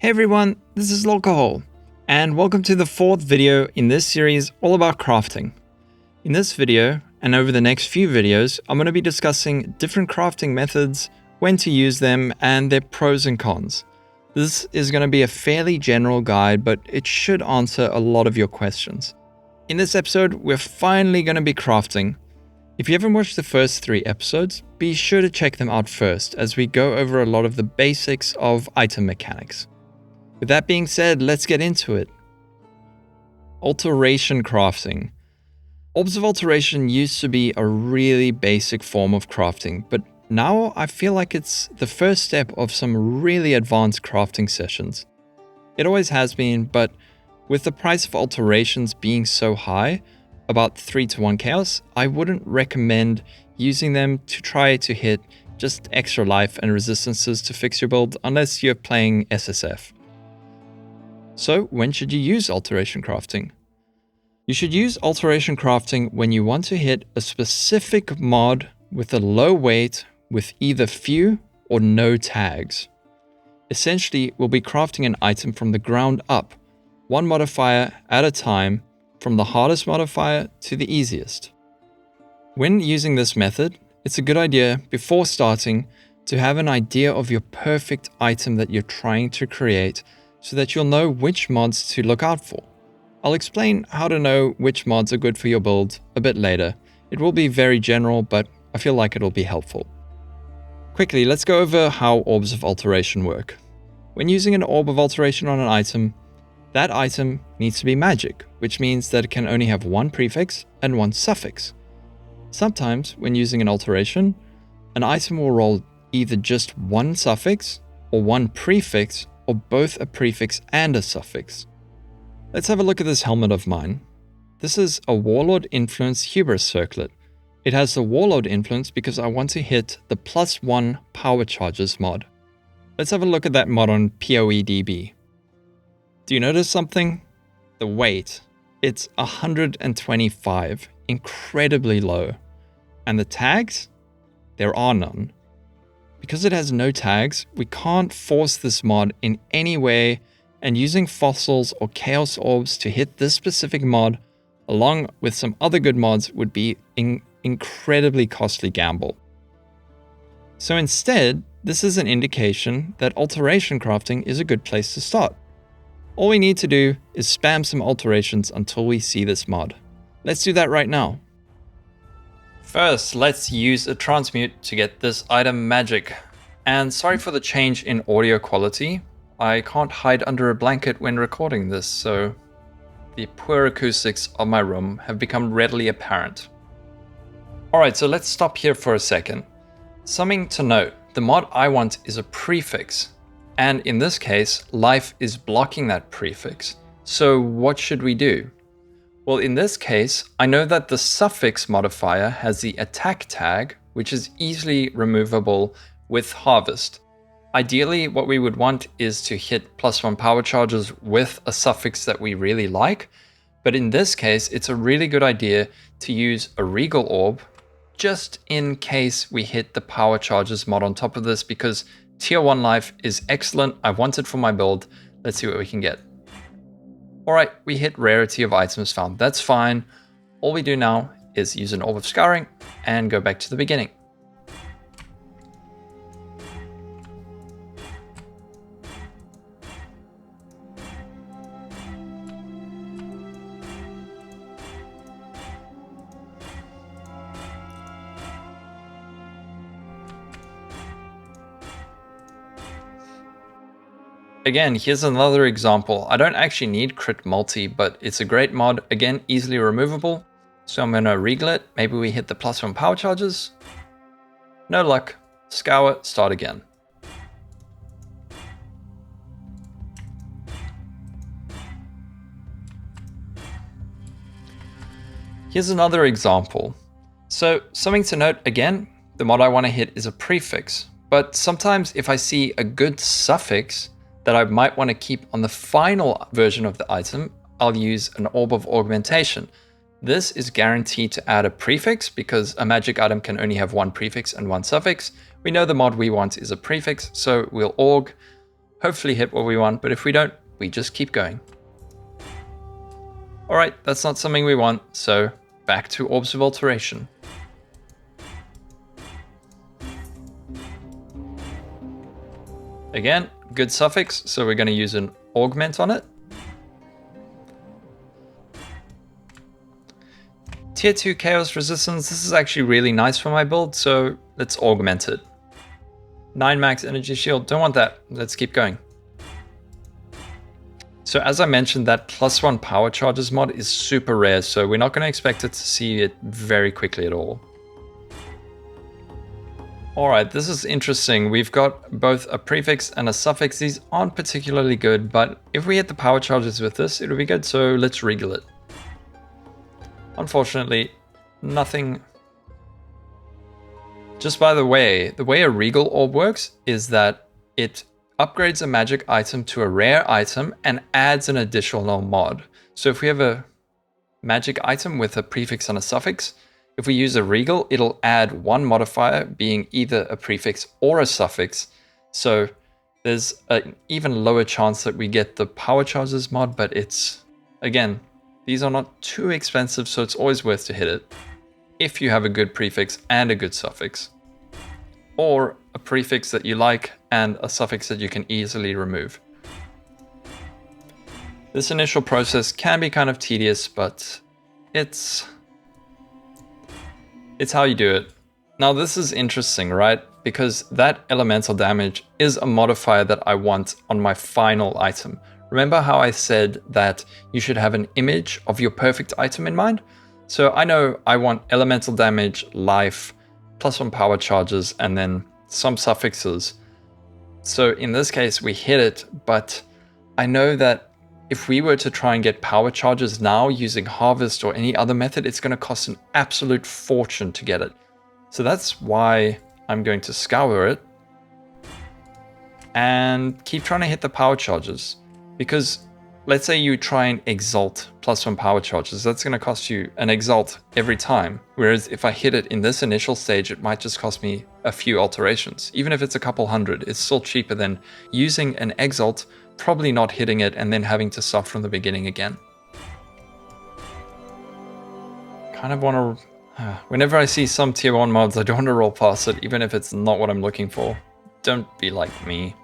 Hey everyone, this is Lolcohol, and welcome to the fourth video in this series all about crafting. In this video, and over the next few videos, I'm going to be discussing different crafting methods, when to use them, and their pros and cons. This is going to be a fairly general guide, but it should answer a lot of your questions. In this episode, we're finally going to be crafting. If you haven't watched the first 3 episodes, be sure to check them out first, as we go over a lot of the basics of item mechanics. With that being said, let's get into it. Alteration crafting. Orbs of Alteration used to be a really basic form of crafting, but now I feel like it's the first step of some really advanced crafting sessions. It always has been, but with the price of alterations being so high, about 3-to-1 chaos, I wouldn't recommend using them to try to hit just extra life and resistances to fix your build unless you're playing SSF. So when should you use alteration crafting? You should use alteration crafting when you want to hit a specific mod with a low weight with either few or no tags. Essentially, we'll be crafting an item from the ground up, one modifier at a time, from the hardest modifier to the easiest. When using this method, it's a good idea before starting to have an idea of your perfect item that you're trying to create, so that you'll know which mods to look out for. I'll explain how to know which mods are good for your build a bit later. It will be very general, but I feel like it'll be helpful. Quickly, let's go over how Orbs of Alteration work. When using an Orb of Alteration on an item, that item needs to be magic, which means that it can only have one prefix and one suffix. Sometimes, when using an alteration, an item will roll either just one suffix or one prefix, or both a prefix and a suffix. Let's have a look at this helmet of mine. This is a Warlord Influence Hubris Circlet. It has the Warlord influence because I want to hit the +1 power charges mod. Let's have a look at that mod on PoE DB. Do you notice something? The weight. It's 125, incredibly low. And the tags? There are none. Because it has no tags, we can't force this mod in any way, and using fossils or chaos orbs to hit this specific mod, along with some other good mods, would be an incredibly costly gamble. So instead, this is an indication that alteration crafting is a good place to start. All we need to do is spam some alterations until we see this mod. Let's do that right now. First, let's use a transmute to get this item magic. And sorry for the change in audio quality. I can't hide under a blanket when recording this, so the poor acoustics of my room have become readily apparent. Alright, so let's stop here for a second. Something to note, the mod I want is a prefix. And in this case, life is blocking that prefix. So what should we do? Well, in this case, I know that the suffix modifier has the attack tag, which is easily removable with harvest. Ideally, what we would want is to hit +1 power charges with a suffix that we really like. But in this case, it's a really good idea to use a regal orb, just in case we hit the power charges mod on top of this, because tier 1 life is excellent. I want it for my build. Let's see what we can get. Alright, we hit rarity of items found. That's fine. All we do now is use an Orb of Scouring and go back to the beginning. Again, here's another example. I don't actually need crit multi, but it's a great mod. Again, easily removable. So I'm gonna regal it. Maybe we hit the +1 power charges. No luck. Scour, start again. Here's another example. So something to note again, the mod I want to hit is a prefix, but sometimes if I see a good suffix that I might want to keep on the final version of the item, I'll use an Orb of Augmentation. This is guaranteed to add a prefix because a magic item can only have one prefix and one suffix. We know the mod we want is a prefix, so we'll aug hopefully hit what we want, but if we don't, we just keep going. Alright, that's not something we want, so back to Orbs of Alteration. Again, good suffix, so we're going to use an augment on it. Tier 2 Chaos Resistance, this is actually really nice for my build, so let's augment it. 9 max energy shield, don't want that, let's keep going. So as I mentioned, that +1 power charges mod is super rare, so we're not going to expect it to see it very quickly at all. Alright, this is interesting. We've got both a prefix and a suffix. These aren't particularly good, but if we hit the power charges with this, it'll be good, so let's regal it. Unfortunately, nothing. Just by the way a regal orb works is that it upgrades a magic item to a rare item and adds an additional mod. So if we have a magic item with a prefix and a suffix, if we use a regal, it'll add one modifier being either a prefix or a suffix. So there's an even lower chance that we get the power charges mod, but it's, again, these are not too expensive, so it's always worth to hit it if you have a good prefix and a good suffix, or a prefix that you like and a suffix that you can easily remove. This initial process can be kind of tedious, but it's how you do it. Now this is interesting, right? Because that elemental damage is a modifier that I want on my final item. Remember how I said that you should have an image of your perfect item in mind? So I know I want elemental damage, life, +1 power charges, and then some suffixes. So in this case, we hit it, but I know that if we were to try and get power charges now using harvest or any other method, it's going to cost an absolute fortune to get it. So that's why I'm going to scour it and keep trying to hit the power charges. Because let's say you try and exalt +1 power charges, that's going to cost you an exalt every time. Whereas if I hit it in this initial stage, it might just cost me a few alterations. Even if it's a couple hundred, it's still cheaper than using an exalt, probably not hitting it, and then having to start from the beginning again. Kind of want to... whenever I see some tier 1 mods, I don't want to roll past it, even if it's not what I'm looking for. Don't be like me.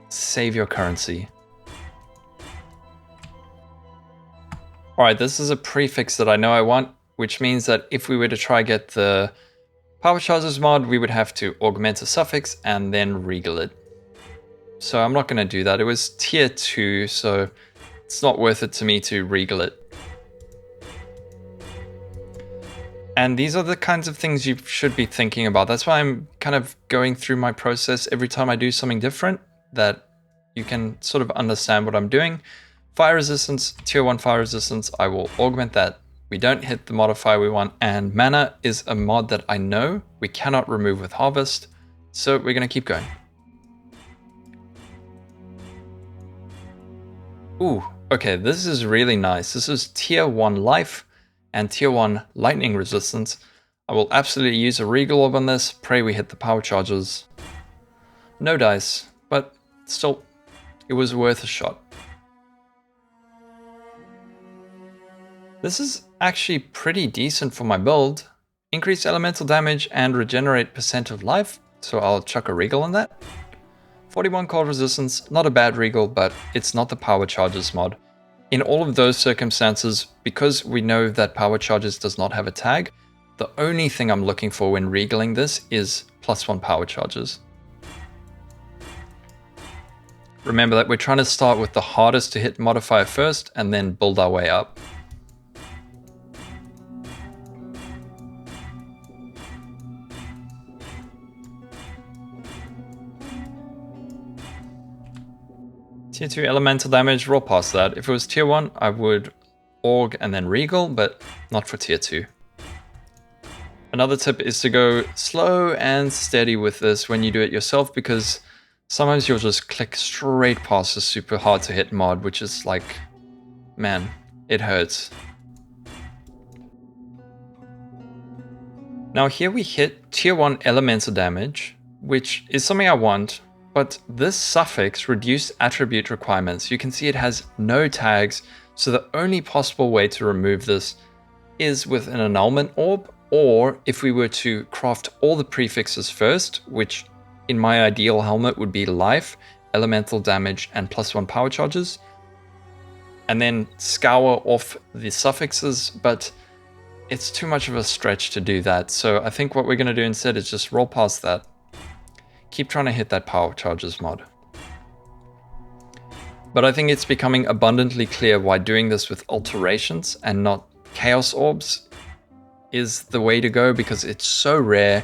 Save your currency. Alright, this is a prefix that I know I want, which means that if we were to try get the power charges mod, we would have to augment a suffix and then regal it. So I'm not going to do that. It was tier 2, so it's not worth it to me to regal it. And these are the kinds of things you should be thinking about. That's why I'm kind of going through my process every time I do something different, that you can sort of understand what I'm doing. Fire resistance, tier 1 fire resistance, I will augment that. We don't hit the modifier we want, and mana is a mod that I know we cannot remove with harvest, so we're going to keep going. Ooh, okay, this is really nice. This is tier 1 life and tier 1 lightning resistance. I will absolutely use a regal orb on this, pray we hit the power charges. No dice, but still, it was worth a shot. This is actually pretty decent for my build. Increase elemental damage and regenerate % of life, so I'll chuck a regal on that. 41 cold resistance, not a bad regal, but it's not the power charges mod. In all of those circumstances, because we know that power charges does not have a tag, the only thing I'm looking for when regaling this is +1 power charges. Remember that we're trying to start with the hardest to hit modifier first and then build our way up. Tier 2 elemental damage, roll past that. If it was tier 1, I would aug and then regal, but not for tier 2. Another tip is to go slow and steady with this when you do it yourself, because sometimes you'll just click straight past a super hard to hit mod, which is like, man, it hurts. Now here we hit tier 1 elemental damage, which is something I want. But this suffix reduced attribute requirements. You can see it has no tags, so the only possible way to remove this is with an annulment orb, or if we were to craft all the prefixes first, which in my ideal helmet would be life, elemental damage, and +1 power charges, and then scour off the suffixes, but it's too much of a stretch to do that. So I think what we're going to do instead is just roll past that. Keep trying to hit that power charges mod. But I think it's becoming abundantly clear why doing this with alterations and not chaos orbs is the way to go, because it's so rare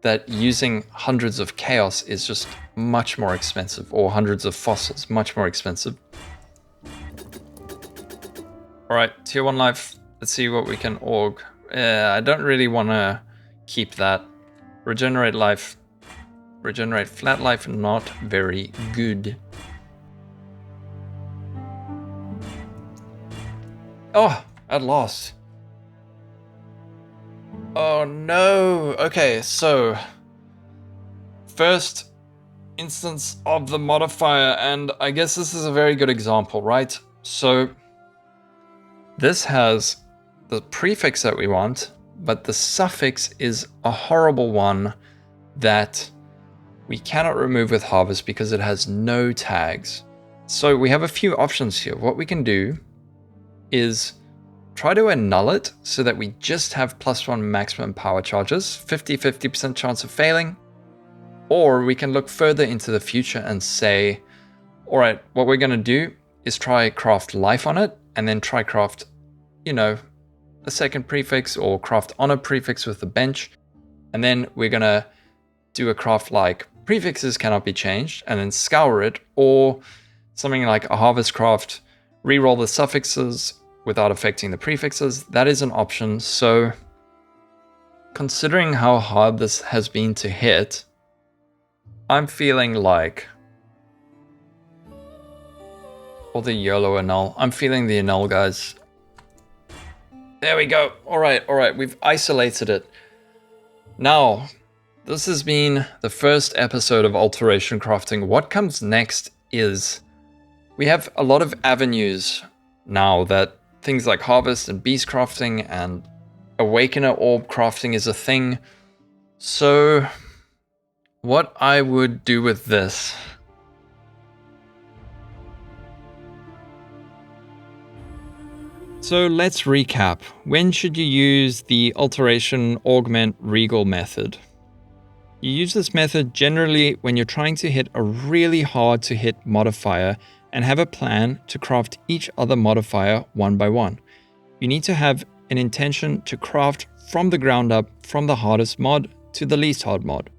that using hundreds of chaos is just much more expensive, or hundreds of fossils, much more expensive. All right, tier 1 life. Let's see what we can org. I don't really want to keep that. Regenerate life. Regenerate flat life, not very good. Oh, at last. Oh no. Okay, so first instance of the modifier, and I guess this is a very good example, right? So this has the prefix that we want, but the suffix is a horrible one that we cannot remove with harvest because it has no tags. So we have a few options here. What we can do is try to annul it so that we just have +1 maximum power charges, 50% chance of failing. Or we can look further into the future and say, all right, what we're going to do is try craft life on it, and then try craft, you know, a second prefix, or craft on a prefix with the bench. And then we're going to do a craft like prefixes cannot be changed, and then scour it, or something like a harvest craft, reroll the suffixes without affecting the prefixes. That is an option. So considering how hard this has been to hit, I'm feeling like, or the YOLO annul. I'm feeling the annul, guys. There we go. All right, we've isolated it. Now, this has been the first episode of Alteration Crafting. What comes next is we have a lot of avenues now that things like harvest and beast crafting and awakener orb crafting is a thing. So what I would do with this, so let's recap. When should you use the Alteration Augment Regal method? You use this method generally when you're trying to hit a really hard to hit modifier and have a plan to craft each other modifier one by one. You need to have an intention to craft from the ground up, from the hardest mod to the least hard mod.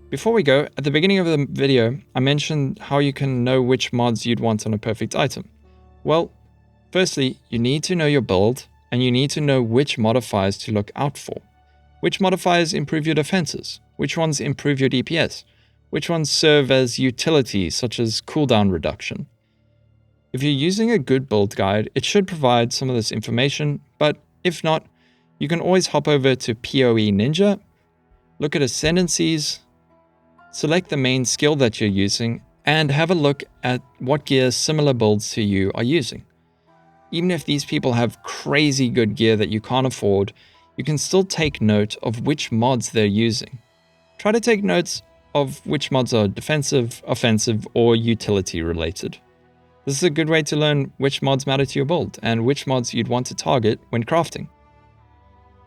Before we go, at the beginning of the video, I mentioned how you can know which mods you'd want on a perfect item. Well, firstly, you need to know your build, and you need to know which modifiers to look out for. Which modifiers improve your defenses? Which ones improve your DPS? Which ones serve as utilities, such as cooldown reduction? If you're using a good build guide, it should provide some of this information, but if not, you can always hop over to PoE Ninja, look at ascendancies, select the main skill that you're using, and have a look at what gear similar builds to you are using. Even if these people have crazy good gear that you can't afford, you can still take note of which mods they're using. Try to take notes of which mods are defensive, offensive, or utility related. This is a good way to learn which mods matter to your build and which mods you'd want to target when crafting.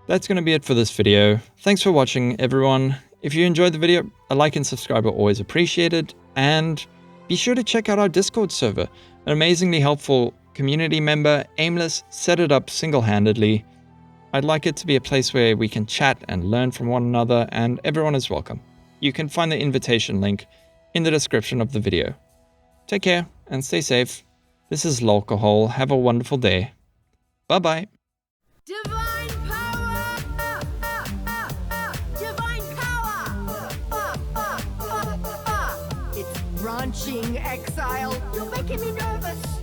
That's going to be it for this video. Thanks for watching, everyone. If you enjoyed the video, a like and subscribe are always appreciated, and be sure to check out our Discord server. An amazingly helpful community member, Aimless, set it up single-handedly. I'd like it to be a place where we can chat and learn from one another, and everyone is welcome. You can find the invitation link in the description of the video. Take care and stay safe. This is Lolcohol. Have a wonderful day. Divine power! Divine power! It's branching, Exile. You're making me nervous.